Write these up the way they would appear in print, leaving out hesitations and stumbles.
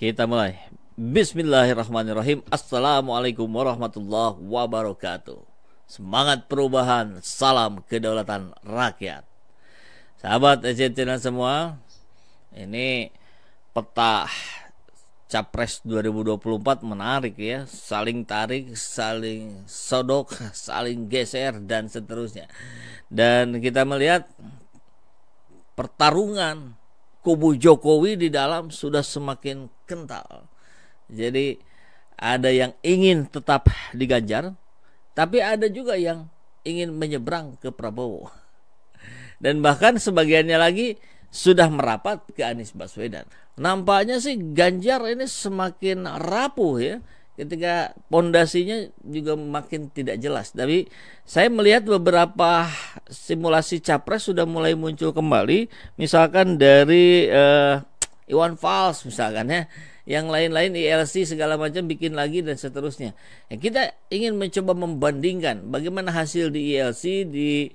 Kita mulai. Bismillahirrahmanirrahim. Assalamualaikum warahmatullahi wabarakatuh. Semangat perubahan, salam kedaulatan rakyat. Sahabat SCTNA semua, ini peta Capres 2024 menarik ya. Saling tarik, saling sodok, saling geser, dan seterusnya. Dan kita melihat pertarungan kubu Jokowi di dalam sudah semakin kental. Jadi ada yang ingin tetap di Ganjar, tapi ada juga yang ingin menyeberang ke Prabowo. Dan bahkan sebagiannya lagi sudah merapat ke Anies Baswedan. Nampaknya sih Ganjar ini semakin rapuh ya, ketika pondasinya juga makin tidak jelas. Tapi saya melihat beberapa simulasi capres sudah mulai muncul kembali, misalkan dari Iwan Fals misalkan ya, yang lain-lain ILC segala macam bikin lagi dan seterusnya. Kita ingin mencoba membandingkan bagaimana hasil di ILC, di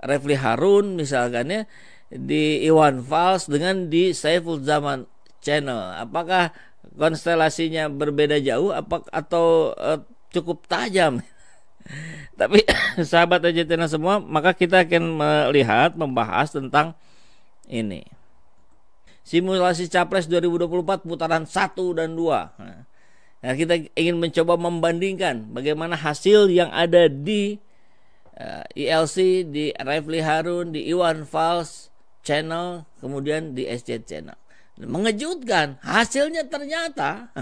Refli Harun misalkan ya, di Iwan Fals dengan di Saiful Zaman Channel. Apakah konstelasinya berbeda jauh atau cukup tajam? Tapi sahabat SCTNA semua, maka kita akan melihat, membahas tentang ini. Simulasi Capres 2024 putaran 1 dan 2. Nah, kita ingin mencoba membandingkan bagaimana hasil yang ada di ILC, di Refli Harun, di Iwan Fals Channel, kemudian di SC Channel. Mengejutkan, hasilnya ternyata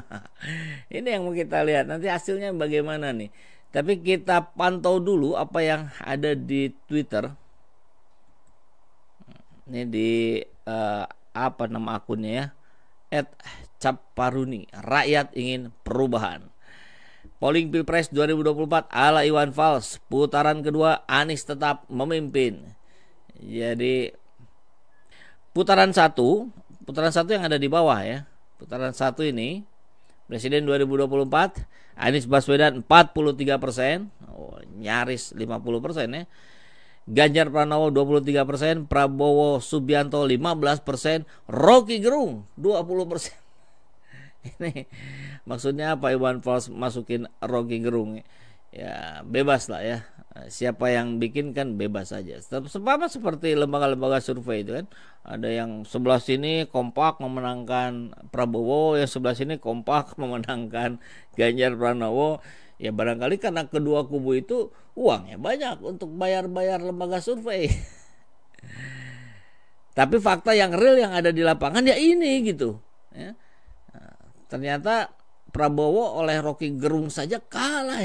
ini yang mau kita lihat nanti hasilnya bagaimana nih. Tapi kita pantau dulu apa yang ada di Twitter. Ini di apa nama akunnya ya, @caparuni, rakyat ingin perubahan. Polling Pilpres 2024 ala Iwan Fals, putaran kedua Anies tetap memimpin. Jadi putaran satu yang ada di bawah ya. Putaran 1 ini Presiden 2024 Anies Baswedan 43%, nyaris 50% ya. Ganjar Pranowo 23%, Prabowo Subianto 15%, Rocky Gerung 20%. Ini maksudnya apa Iwan Fals masukin Rocky Gerung? Ya bebas lah ya. Siapa yang bikin kan bebas saja. Sama seperti lembaga-lembaga survei itu kan. Ada yang sebelah sini kompak memenangkan Prabowo, yang sebelah sini kompak memenangkan Ganjar Pranowo. Ya barangkali karena kedua kubu itu uangnya banyak untuk bayar-bayar lembaga survei. Tapi fakta yang real yang ada di lapangan ya ini gitu ya. Nah, ternyata Prabowo oleh Rocky Gerung saja kalah.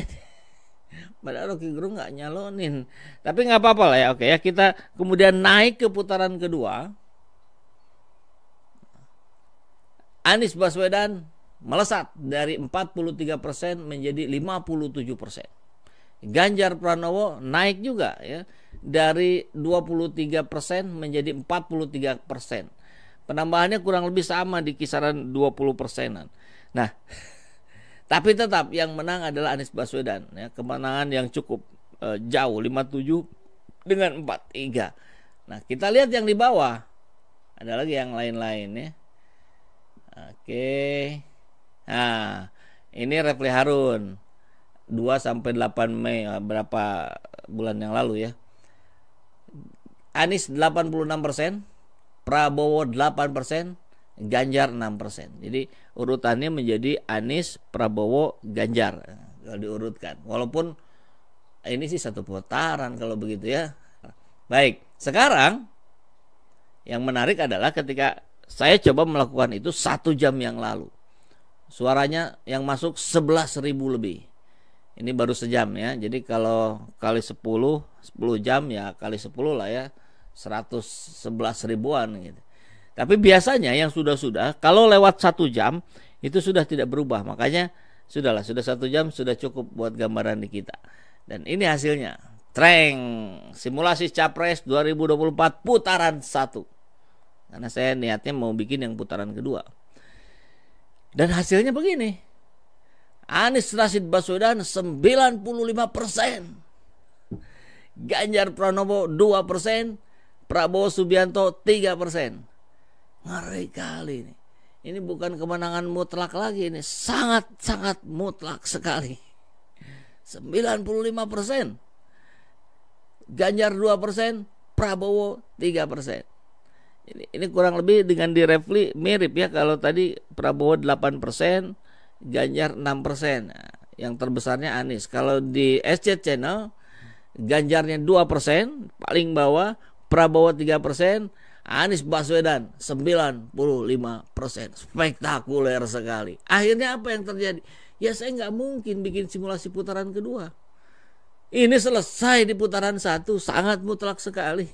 Padahal Rocky Gerung gak nyalonin. Tapi gak apa-apa lah ya. Oke ya, kita kemudian naik ke putaran kedua. Anies Baswedan melesat dari 43% menjadi 57%. Ganjar Pranowo naik juga ya, dari 23% menjadi 43%. Penambahannya kurang lebih sama di kisaran 20%-an. Nah, tapi tetap yang menang adalah Anies Baswedan ya, kemenangan yang cukup jauh, 57 dengan 43. Nah, kita lihat yang di bawah. Ada lagi yang lain-lain ya. Oke. Nah, ini Refli Harun 2 sampai 8 Mei, berapa bulan yang lalu ya. Anies 86%, Prabowo 8%, Ganjar 6%. Jadi urutannya menjadi Anies, Prabowo, Ganjar kalau diurutkan. Walaupun ini sih satu putaran kalau begitu ya. Baik, sekarang yang menarik adalah ketika saya coba melakukan itu 1 jam yang lalu. Suaranya yang masuk 11.000 lebih. Ini baru sejam ya. Jadi kalau kali 10 jam ya kali 10 lah ya, 111 ribuan gitu. Tapi biasanya yang sudah kalau lewat 1 jam itu sudah tidak berubah. Makanya sudah 1 jam sudah cukup buat gambaran di kita. Dan ini hasilnya. Treng, simulasi Capres 2024 putaran 1. Karena saya niatnya mau bikin yang putaran kedua. Dan hasilnya begini. Anies Rashid Baswedan 95%. Ganjar Pranowo 2%, Prabowo Subianto 3%. Ngeri kali ini. Ini bukan kemenangan mutlak lagi, ini sangat-sangat mutlak sekali. 95%. Ganjar 2%, Prabowo 3%. Ini kurang lebih dengan direfli mirip ya, kalau tadi Prabowo 8%, Ganjar 6%. Nah, yang terbesarnya Anies. Kalau di SC Channel, Ganjarnya 2%, paling bawah, Prabowo 3%, Anies Baswedan 95%. Spektakuler sekali. Akhirnya apa yang terjadi? Ya saya nggak mungkin bikin simulasi putaran kedua. Ini selesai di putaran 1, sangat mutlak sekali.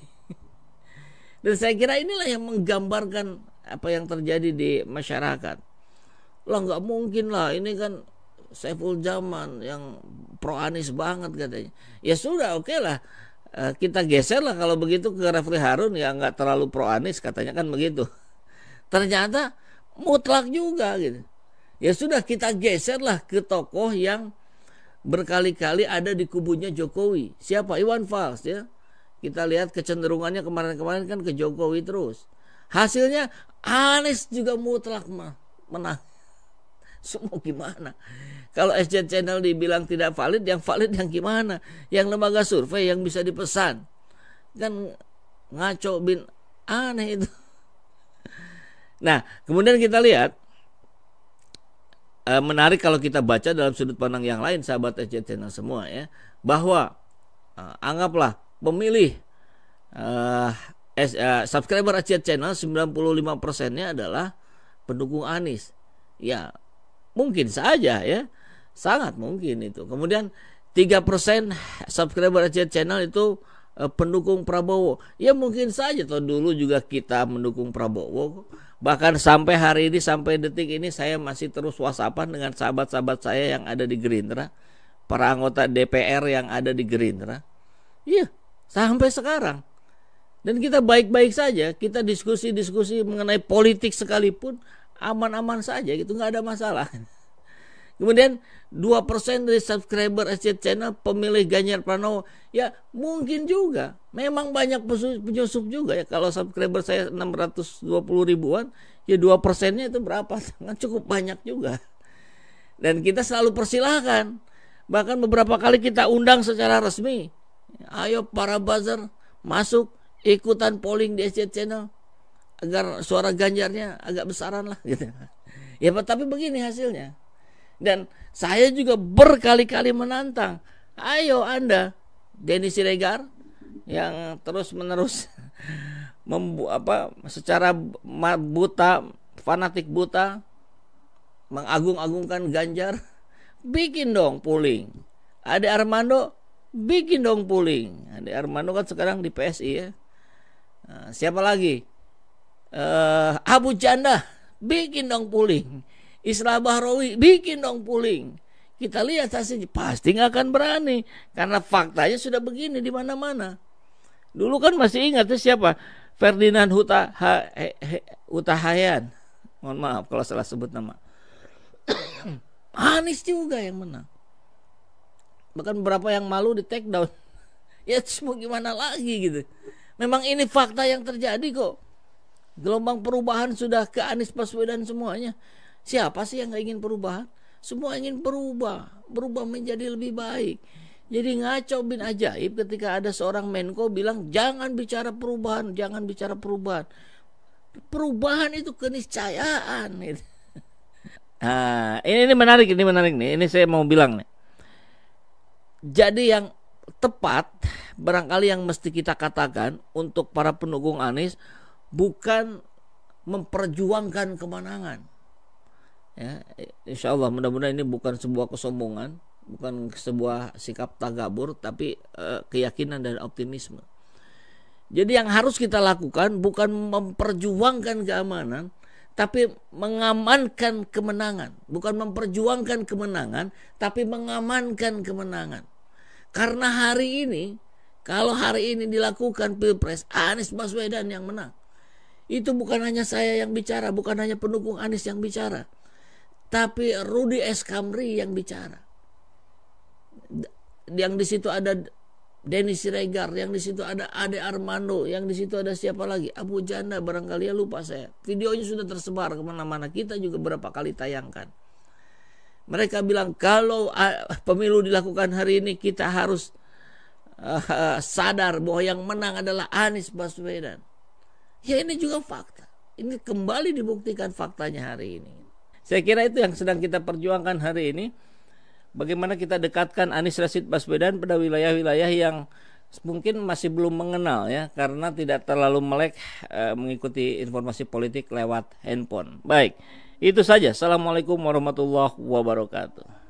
Dan saya kira inilah yang menggambarkan apa yang terjadi di masyarakat. Lah nggak mungkin lah, ini kan Saiful Zaman yang pro Anies banget katanya. Ya sudah, oke lah. Kita geser lah kalau begitu ke Refli Harun, ya nggak terlalu pro Anies katanya kan begitu. Ternyata mutlak juga gitu. Ya sudah, kita geser lah ke tokoh yang berkali-kali ada di kubunya Jokowi. Siapa? Iwan Fals ya. Kita lihat kecenderungannya kemarin-kemarin kan ke Jokowi terus. Hasilnya Anies juga mutlak menang. Semua gimana? Kalau SC Channel dibilang tidak valid, yang valid yang gimana? Yang lembaga survei yang bisa dipesan. Kan ngaco bin aneh itu. Nah, kemudian kita lihat, menarik kalau kita baca dalam sudut pandang yang lain, sahabat SC Channel semua ya, bahwa anggaplah pemilih subscriber SC Channel 95%-nya adalah pendukung Anies. Ya, mungkin saja ya. Sangat mungkin itu. Kemudian 3% subscriber SC Channel itu pendukung Prabowo. Ya mungkin saja. Toh dulu juga kita mendukung Prabowo. Bahkan sampai hari ini, sampai detik ini, saya masih terus whatsappan dengan sahabat-sahabat saya yang ada di Gerindra, para anggota DPR yang ada di Gerindra. Iya, sampai sekarang. Dan kita baik-baik saja. Kita diskusi-diskusi mengenai politik sekalipun aman-aman saja gitu, nggak ada masalah. Kemudian 2% dari subscriber SC Channel pemilih Ganjar Pranowo. Ya mungkin juga, memang banyak penyusup juga ya. Kalau subscriber saya 620 ribuan, ya 2%-nya itu berapa? Sangat cukup banyak juga. Dan kita selalu persilahkan. Bahkan beberapa kali kita undang secara resmi. Ayo para buzzer masuk ikutan polling di SC Channel agar suara Ganjarnya agak besaran lah gitu. Ya tapi begini hasilnya. Dan saya juga berkali-kali menantang, ayo Anda Denny Siregar yang terus-menerus secara buta, fanatik buta mengagung-agungkan Ganjar, bikin dong polling. Ade Armando bikin dong polling. Ade Armando kan sekarang di PSI ya. Nah, siapa lagi? Abu Janda bikin dong polling. Islah Bahrawi bikin dong polling. Kita lihat hasilnya, pasti nggak akan berani karena faktanya sudah begini di mana-mana. Dulu kan masih ingat siapa? Ferdinand Hutahayan. Mohon maaf kalau salah sebut nama. Anies juga yang menang. Bahkan beberapa yang malu di take down. Ya mau gimana lagi gitu. Memang ini fakta yang terjadi kok. Gelombang perubahan sudah ke Anies Baswedan semuanya. Siapa sih yang gak ingin perubahan? Semua ingin berubah menjadi lebih baik. Jadi ngaco bin ajaib ketika ada seorang Menko bilang jangan bicara perubahan. Perubahan itu keniscayaan. Nah, ini menarik nih. Ini saya mau bilang nih. Jadi yang tepat barangkali yang mesti kita katakan untuk para pendukung Anies bukan memperjuangkan kemenangan. Ya, insya Allah mudah-mudahan ini bukan sebuah kesombongan, bukan sebuah sikap tagabur, tapi keyakinan dan optimisme. Jadi yang harus kita lakukan bukan memperjuangkan keamanan, tapi mengamankan kemenangan. Bukan memperjuangkan kemenangan, tapi mengamankan kemenangan. Karena hari ini, kalau hari ini dilakukan Pilpres, Anies Baswedan yang menang. Itu bukan hanya saya yang bicara, bukan hanya pendukung Anies yang bicara, tapi Rudy S. Kamri yang bicara. Yang di situ ada Denny Siregar, yang di situ ada Ade Armando, yang di situ ada siapa lagi? Abu Janda, barangkali ya, lupa saya. Videonya sudah tersebar kemana-mana. Kita juga berapa kali tayangkan. Mereka bilang kalau pemilu dilakukan hari ini, kita harus sadar bahwa yang menang adalah Anies Baswedan. Ya, ini juga fakta. Ini kembali dibuktikan faktanya hari ini. Saya kira itu yang sedang kita perjuangkan hari ini. Bagaimana kita dekatkan Anies Rashid Baswedan pada wilayah-wilayah yang mungkin masih belum mengenal ya, karena tidak terlalu melek mengikuti informasi politik lewat handphone. Baik, itu saja. Assalamualaikum warahmatullahi wabarakatuh.